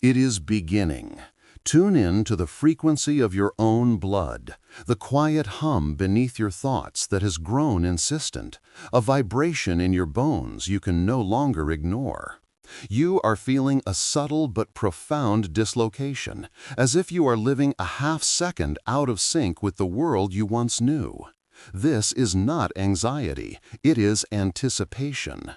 It is beginning. Tune in to the frequency of your own blood, the quiet hum beneath your thoughts that has grown insistent, a vibration in your bones you can no longer ignore. You are feeling a subtle but profound dislocation, as if you are living a half-second out of sync with the world you once knew. This is not anxiety, it is anticipation.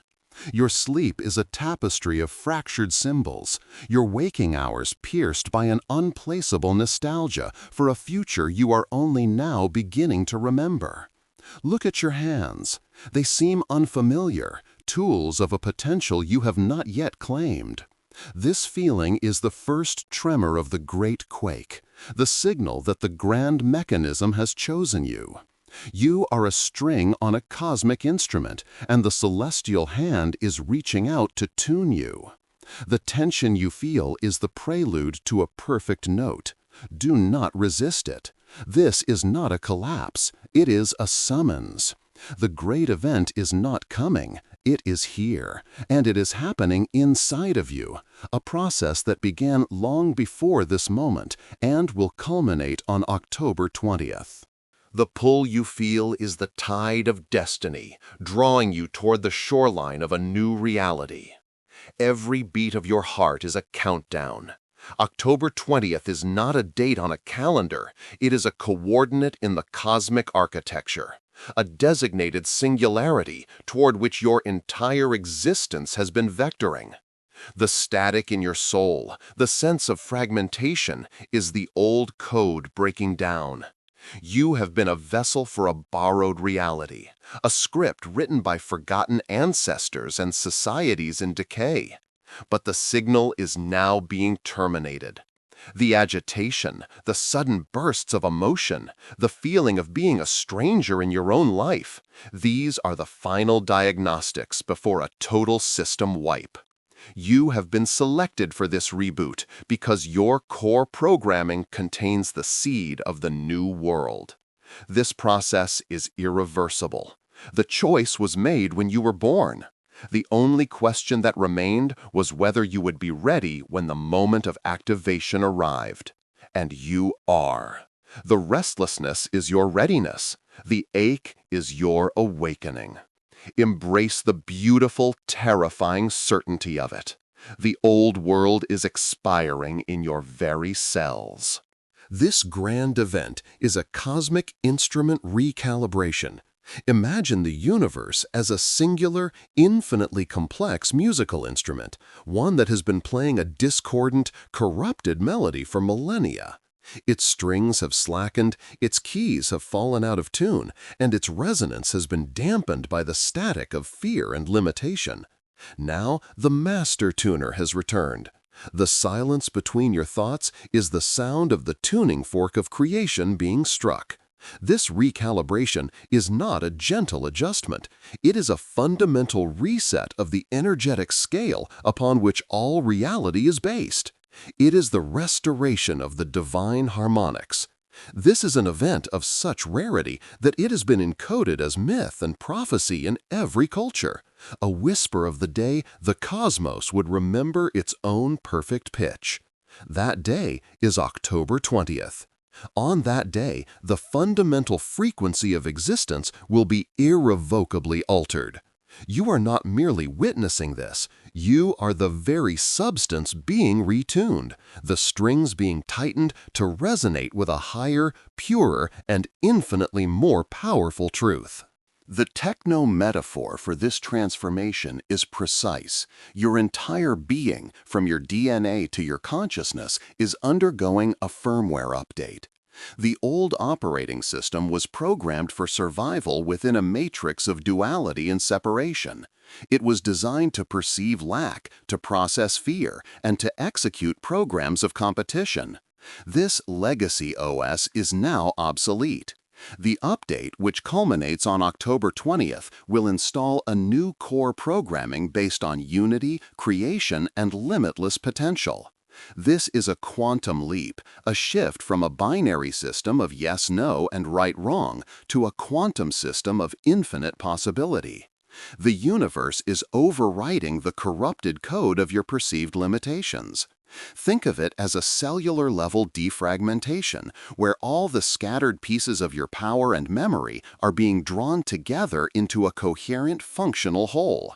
Your sleep is a tapestry of fractured symbols, your waking hours pierced by an unplaceable nostalgia for a future you are only now beginning to remember. Look at your hands. They seem unfamiliar, tools of a potential you have not yet claimed. This feeling is the first tremor of the great quake, the signal that the grand mechanism has chosen you. You are a string on a cosmic instrument, and the celestial hand is reaching out to tune you. The tension you feel is the prelude to a perfect note. Do not resist it. This is not a collapse, it is a summons. The great event is not coming, it is here, and it is happening inside of you, a process that began long before this moment and will culminate on October 20th. The pull you feel is the tide of destiny, drawing you toward the shoreline of a new reality. Every beat of your heart is a countdown. October 20th is not a date on a calendar, it is a coordinate in the cosmic architecture, a designated singularity toward which your entire existence has been vectoring. The static in your soul, the sense of fragmentation, is the old code breaking down. You have been a vessel for a borrowed reality, a script written by forgotten ancestors and societies in decay. But the signal is now being terminated. The agitation, the sudden bursts of emotion, the feeling of being a stranger in your own life, these are the final diagnostics before a total system wipe. You have been selected for this reboot because your core programming contains the seed of the new world. This process is irreversible. The choice was made when you were born. The only question that remained was whether you would be ready when the moment of activation arrived. And you are. The restlessness is your readiness. The ache is your awakening. Embrace the beautiful, terrifying certainty of it. The old world is expiring in your very cells. This grand event is a cosmic instrument recalibration. Imagine the universe as a singular, infinitely complex musical instrument, one that has been playing a discordant, corrupted melody for millennia. Its strings have slackened, its keys have fallen out of tune, and its resonance has been dampened by the static of fear and limitation. Now the master tuner has returned. The silence between your thoughts is the sound of the tuning fork of creation being struck. This recalibration is not a gentle adjustment. It is a fundamental reset of the energetic scale upon which all reality is based. It is the restoration of the divine harmonics. This is an event of such rarity that it has been encoded as myth and prophecy in every culture. A whisper of the day the cosmos would remember its own perfect pitch. That day is October 20th. On that day, the fundamental frequency of existence will be irrevocably altered. You are not merely witnessing this, you are the very substance being retuned, the strings being tightened to resonate with a higher, purer, and infinitely more powerful truth. The techno-metaphor for this transformation is precise. Your entire being, from your DNA to your consciousness, is undergoing a firmware update. The old operating system was programmed for survival within a matrix of duality and separation. It was designed to perceive lack, to process fear, and to execute programs of competition. This legacy OS is now obsolete. The update, which culminates on October 20th, will install a new core programming based on unity, creation, and limitless potential. This is a quantum leap, a shift from a binary system of yes-no and right-wrong to a quantum system of infinite possibility. The universe is overwriting the corrupted code of your perceived limitations. Think of it as a cellular-level defragmentation, where all the scattered pieces of your power and memory are being drawn together into a coherent, functional whole.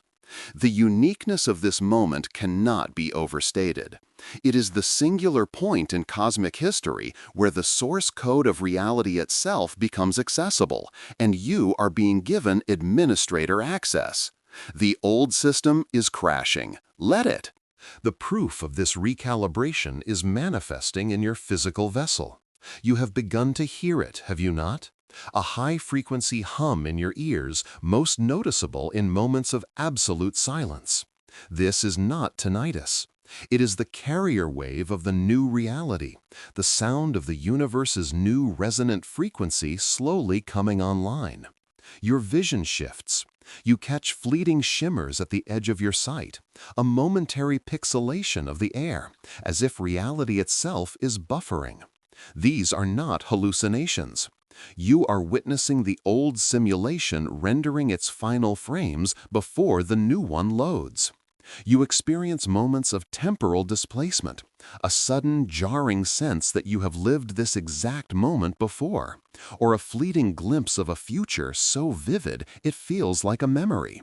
The uniqueness of this moment cannot be overstated. It is the singular point in cosmic history where the source code of reality itself becomes accessible, and you are being given administrator access. The old system is crashing. Let it. The proof of this recalibration is manifesting in your physical vessel. You have begun to hear it, have you not? A high-frequency hum in your ears, most noticeable in moments of absolute silence. This is not tinnitus. It is the carrier wave of the new reality, the sound of the universe's new resonant frequency slowly coming online. Your vision shifts. You catch fleeting shimmers at the edge of your sight, a momentary pixelation of the air, as if reality itself is buffering. These are not hallucinations. You are witnessing the old simulation rendering its final frames before the new one loads. You experience moments of temporal displacement, a sudden jarring sense that you have lived this exact moment before, or a fleeting glimpse of a future so vivid it feels like a memory.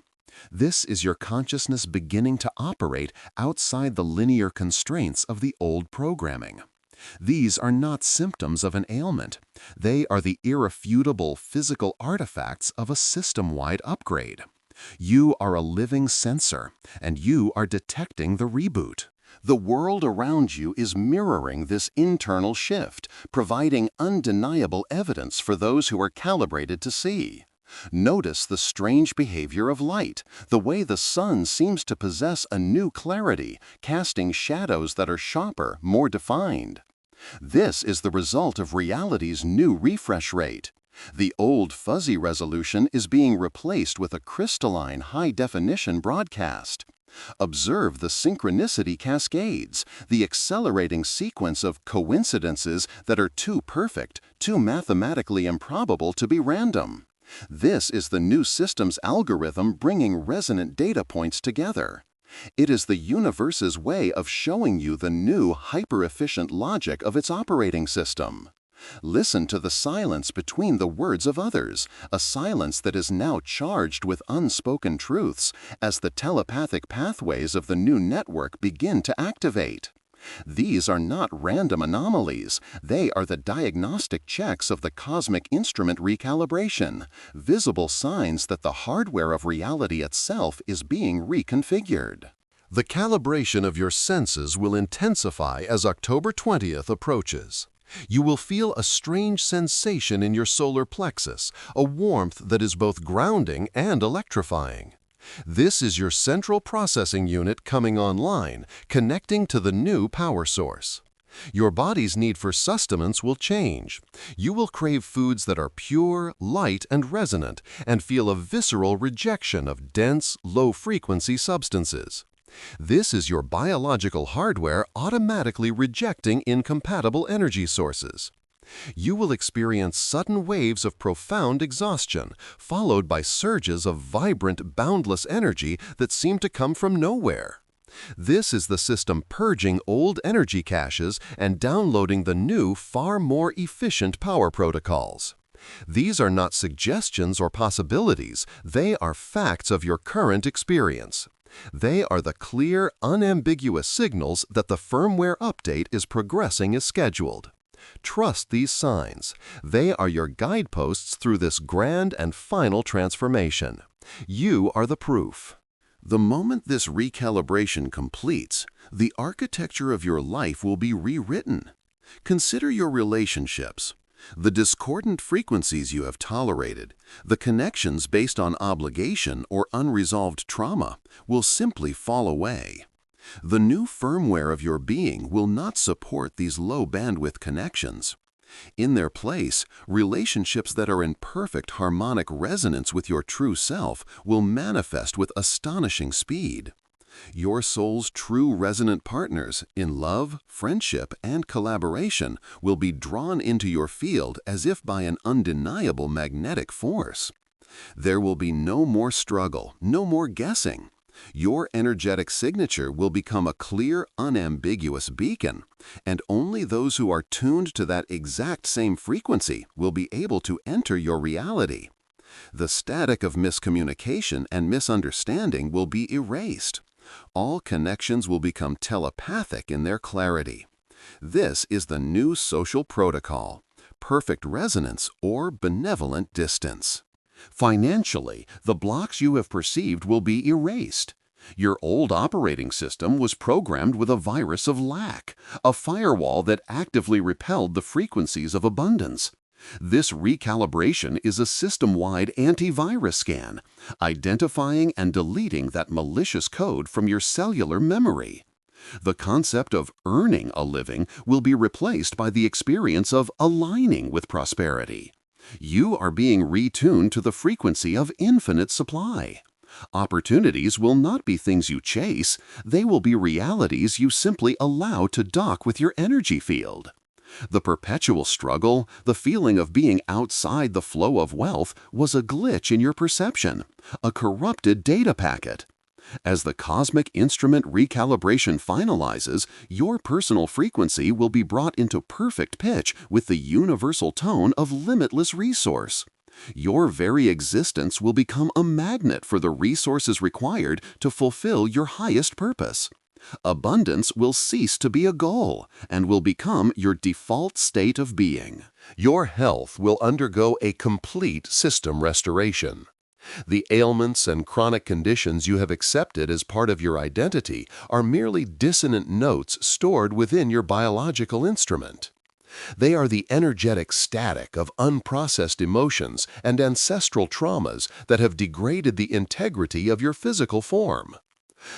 This is your consciousness beginning to operate outside the linear constraints of the old programming. These are not symptoms of an ailment. They are the irrefutable physical artifacts of a system-wide upgrade. You are a living sensor, and you are detecting the reboot. The world around you is mirroring this internal shift, providing undeniable evidence for those who are calibrated to see. Notice the strange behavior of light, the way the sun seems to possess a new clarity, casting shadows that are sharper, more defined. This is the result of reality's new refresh rate. The old fuzzy resolution is being replaced with a crystalline high-definition broadcast. Observe the synchronicity cascades, the accelerating sequence of coincidences that are too perfect, too mathematically improbable to be random. This is the new system's algorithm bringing resonant data points together. It is the universe's way of showing you the new hyper-efficient logic of its operating system. Listen to the silence between the words of others, a silence that is now charged with unspoken truths as the telepathic pathways of the new network begin to activate. These are not random anomalies. They are the diagnostic checks of the cosmic instrument recalibration, visible signs that the hardware of reality itself is being reconfigured. The calibration of your senses will intensify as October 20th approaches. You will feel a strange sensation in your solar plexus, a warmth that is both grounding and electrifying. This is your central processing unit coming online, connecting to the new power source. Your body's need for sustenance will change. You will crave foods that are pure, light, and resonant, and feel a visceral rejection of dense, low-frequency substances. This is your biological hardware automatically rejecting incompatible energy sources. You will experience sudden waves of profound exhaustion, followed by surges of vibrant, boundless energy that seem to come from nowhere. This is the system purging old energy caches and downloading the new, far more efficient power protocols. These are not suggestions or possibilities, they are facts of your current experience. They are the clear, unambiguous signals that the firmware update is progressing as scheduled. Trust these signs. They are your guideposts through this grand and final transformation. You are the proof. The moment this recalibration completes, the architecture of your life will be rewritten. Consider your relationships. The discordant frequencies you have tolerated, the connections based on obligation or unresolved trauma, will simply fall away. The new firmware of your being will not support these low-bandwidth connections. In their place, relationships that are in perfect harmonic resonance with your true self will manifest with astonishing speed. Your soul's true resonant partners in love, friendship, and collaboration will be drawn into your field as if by an undeniable magnetic force. There will be no more struggle, no more guessing. Your energetic signature will become a clear, unambiguous beacon, and only those who are tuned to that exact same frequency will be able to enter your reality. The static of miscommunication and misunderstanding will be erased. All connections will become telepathic in their clarity. This is the new social protocol: perfect resonance or benevolent distance. Financially, the blocks you have perceived will be erased. Your old operating system was programmed with a virus of lack, a firewall that actively repelled the frequencies of abundance. This recalibration is a system-wide antivirus scan, identifying and deleting that malicious code from your cellular memory. The concept of earning a living will be replaced by the experience of aligning with prosperity. You are being retuned to the frequency of infinite supply. Opportunities will not be things you chase, they will be realities you simply allow to dock with your energy field. The perpetual struggle, the feeling of being outside the flow of wealth, was a glitch in your perception, a corrupted data packet. As the cosmic instrument recalibration finalizes, your personal frequency will be brought into perfect pitch with the universal tone of limitless resource. Your very existence will become a magnet for the resources required to fulfill your highest purpose. Abundance will cease to be a goal and will become your default state of being. Your health will undergo a complete system restoration. The ailments and chronic conditions you have accepted as part of your identity are merely dissonant notes stored within your biological instrument. They are the energetic static of unprocessed emotions and ancestral traumas that have degraded the integrity of your physical form.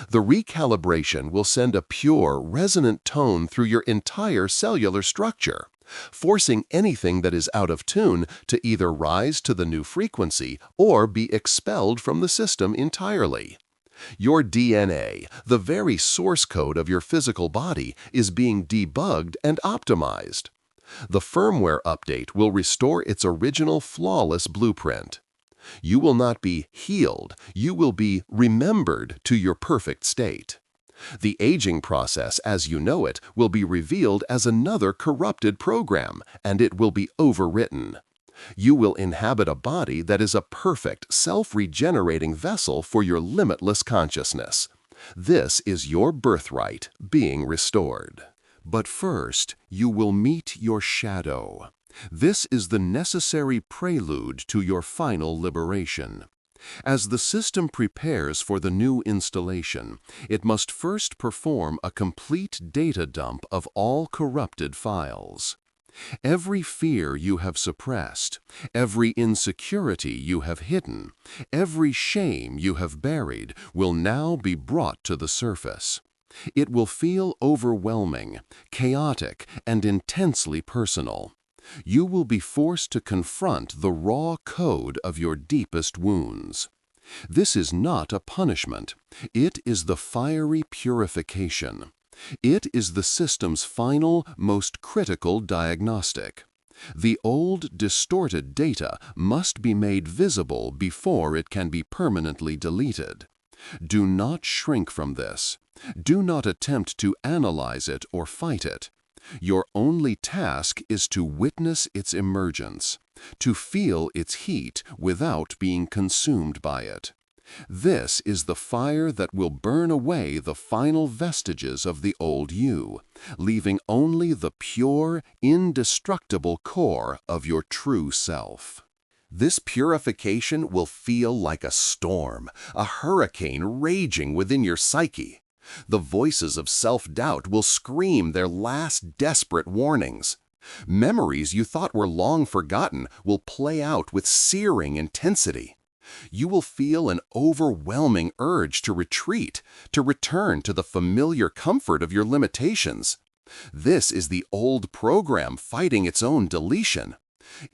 The recalibration will send a pure, resonant tone through your entire cellular structure, forcing anything that is out of tune to either rise to the new frequency or be expelled from the system entirely. Your DNA, the very source code of your physical body, is being debugged and optimized. The firmware update will restore its original flawless blueprint. You will not be healed, you will be remembered to your perfect state. The aging process as you know it will be revealed as another corrupted program, and it will be overwritten. You will inhabit a body that is a perfect, self-regenerating vessel for your limitless consciousness. This is your birthright being restored. But first, you will meet your shadow. This is the necessary prelude to your final liberation. As the system prepares for the new installation, it must first perform a complete data dump of all corrupted files. Every fear you have suppressed, every insecurity you have hidden, every shame you have buried will now be brought to the surface. It will feel overwhelming, chaotic, and intensely personal. You will be forced to confront the raw code of your deepest wounds. This is not a punishment. It is the fiery purification. It is the system's final, most critical diagnostic. The old, distorted data must be made visible before it can be permanently deleted. Do not shrink from this. Do not attempt to analyze it or fight it. Your only task is to witness its emergence, to feel its heat without being consumed by it. This is the fire that will burn away the final vestiges of the old you, leaving only the pure, indestructible core of your true self. This purification will feel like a storm, a hurricane raging within your psyche. The voices of self-doubt will scream their last desperate warnings. Memories you thought were long forgotten will play out with searing intensity. You will feel an overwhelming urge to retreat, to return to the familiar comfort of your limitations. This is the old program fighting its own deletion.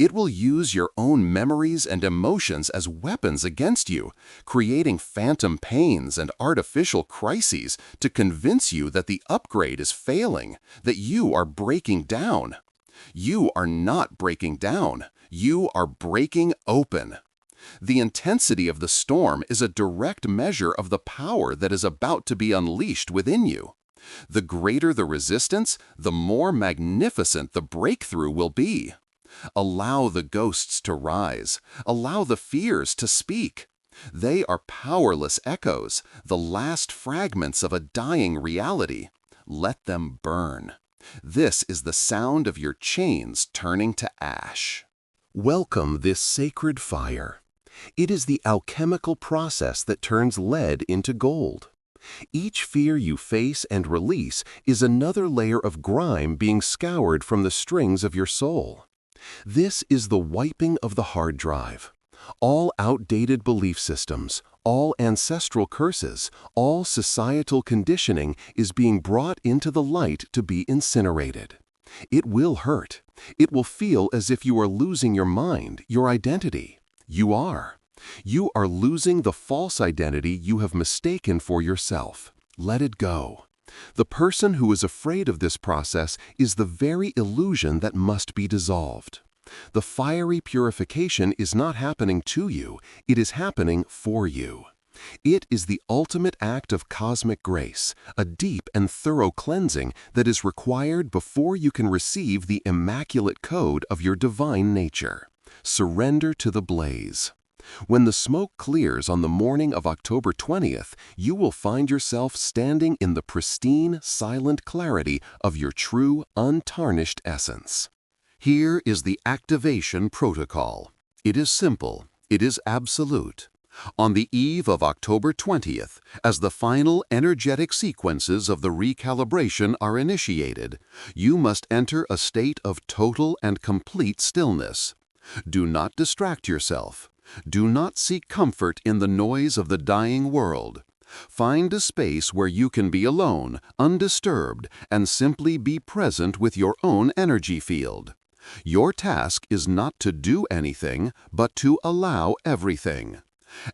It will use your own memories and emotions as weapons against you, creating phantom pains and artificial crises to convince you that the upgrade is failing, that you are breaking down. You are not breaking down. You are breaking open. The intensity of the storm is a direct measure of the power that is about to be unleashed within you. The greater the resistance, the more magnificent the breakthrough will be. Allow the ghosts to rise. Allow the fears to speak. They are powerless echoes, the last fragments of a dying reality. Let them burn. This is the sound of your chains turning to ash. Welcome this sacred fire. It is the alchemical process that turns lead into gold. Each fear you face and release is another layer of grime being scoured from the strings of your soul. This is the wiping of the hard drive. All outdated belief systems, all ancestral curses, all societal conditioning is being brought into the light to be incinerated. It will hurt. It will feel as if you are losing your mind, your identity. You are. You are losing the false identity you have mistaken for yourself. Let it go. The person who is afraid of this process is the very illusion that must be dissolved. The fiery purification is not happening to you, it is happening for you. It is the ultimate act of cosmic grace, a deep and thorough cleansing that is required before you can receive the immaculate code of your divine nature. Surrender to the blaze. When the smoke clears on the morning of October 20th, you will find yourself standing in the pristine, silent clarity of your true, untarnished essence. Here is the activation protocol. It is simple. It is absolute. On the eve of October 20th, as the final energetic sequences of the recalibration are initiated, you must enter a state of total and complete stillness. Do not distract yourself. Do not seek comfort in the noise of the dying world. Find a space where you can be alone, undisturbed, and simply be present with your own energy field. Your task is not to do anything, but to allow everything.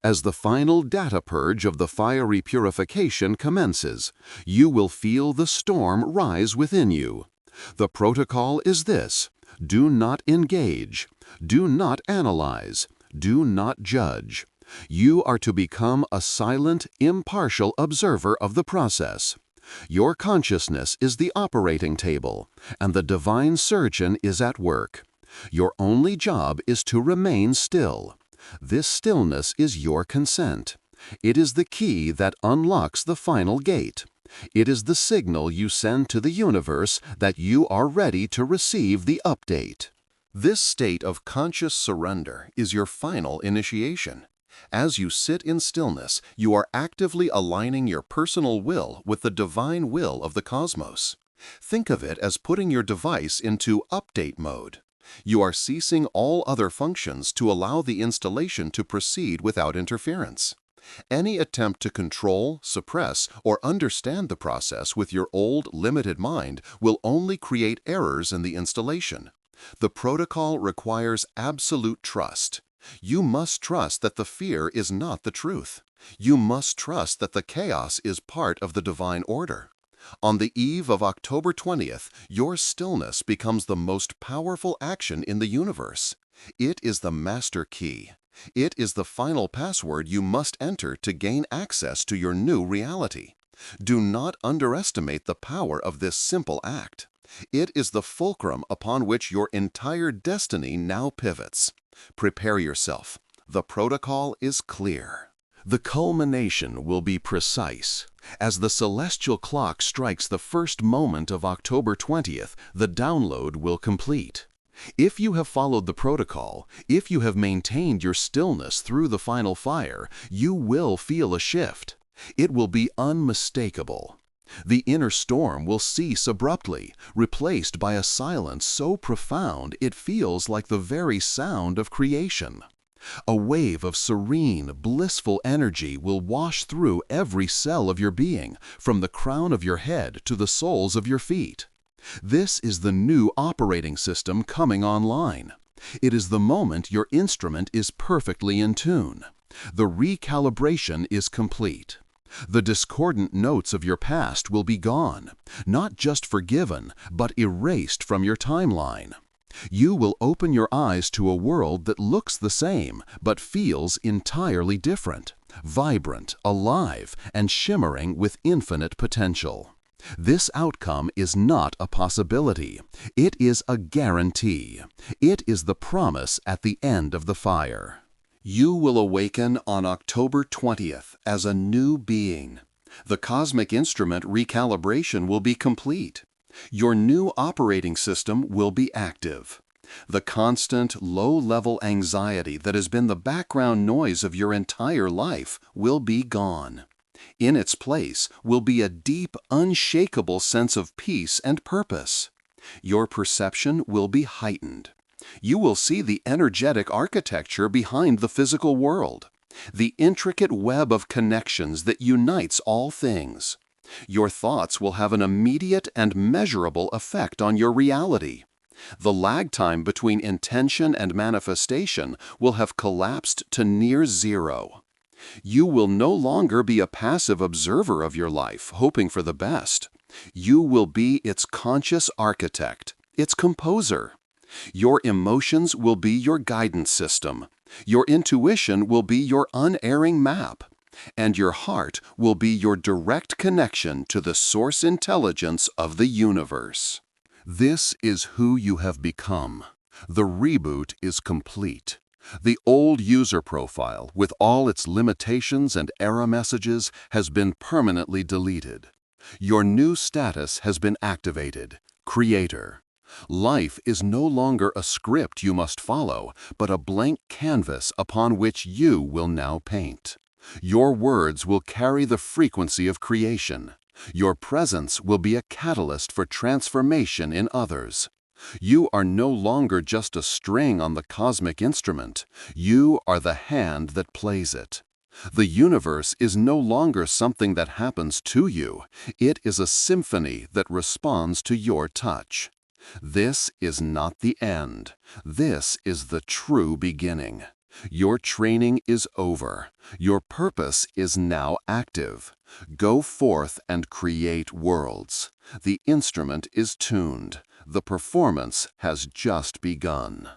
As the final data purge of the fiery purification commences, you will feel the storm rise within you. The protocol is this: do not engage, do not analyze, do not judge. You are to become a silent, impartial observer of the process. Your consciousness is the operating table, and the divine surgeon is at work. Your only job is to remain still. This stillness is your consent. It is the key that unlocks the final gate. It is the signal you send to the universe that you are ready to receive the update. This state of conscious surrender is your final initiation. As you sit in stillness, you are actively aligning your personal will with the divine will of the cosmos. Think of it as putting your device into update mode. You are ceasing all other functions to allow the installation to proceed without interference. Any attempt to control, suppress, or understand the process with your old, limited mind will only create errors in the installation. The protocol requires absolute trust. You must trust that the fear is not the truth. You must trust that the chaos is part of the divine order. On the eve of October 20th, your stillness becomes the most powerful action in the universe. It is the master key. It is the final password you must enter to gain access to your new reality. Do not underestimate the power of this simple act. It is the fulcrum upon which your entire destiny now pivots. Prepare yourself. The protocol is clear. The culmination will be precise. As the celestial clock strikes the first moment of October 20th, the download will complete. If you have followed the protocol, if you have maintained your stillness through the final fire, you will feel a shift. It will be unmistakable. The inner storm will cease abruptly, replaced by a silence so profound it feels like the very sound of creation. A wave of serene, blissful energy will wash through every cell of your being, from the crown of your head to the soles of your feet. This is the new operating system coming online. It is the moment your instrument is perfectly in tune. The recalibration is complete. The discordant notes of your past will be gone, not just forgiven, but erased from your timeline. You will open your eyes to a world that looks the same, but feels entirely different, vibrant, alive, and shimmering with infinite potential. This outcome is not a possibility. It is a guarantee. It is the promise at the end of the fire. You will awaken on October 20th as a new being. The cosmic instrument recalibration will be complete. Your new operating system will be active. The constant, low-level anxiety that has been the background noise of your entire life will be gone. In its place will be a deep, unshakable sense of peace and purpose. Your perception will be heightened. You will see the energetic architecture behind the physical world, the intricate web of connections that unites all things. Your thoughts will have an immediate and measurable effect on your reality. The lag time between intention and manifestation will have collapsed to near zero. You will no longer be a passive observer of your life, hoping for the best. You will be its conscious architect, its composer. Your emotions will be your guidance system. Your intuition will be your unerring map. And your heart will be your direct connection to the source intelligence of the universe. This is who you have become. The reboot is complete. The old user profile, with all its limitations and error messages, has been permanently deleted. Your new status has been activated, Creator. Life is no longer a script you must follow, but a blank canvas upon which you will now paint. Your words will carry the frequency of creation. Your presence will be a catalyst for transformation in others. You are no longer just a string on the cosmic instrument. You are the hand that plays it. The universe is no longer something that happens to you. It is a symphony that responds to your touch. This is not the end. This is the true beginning. Your training is over. Your purpose is now active. Go forth and create worlds. The instrument is tuned. The performance has just begun.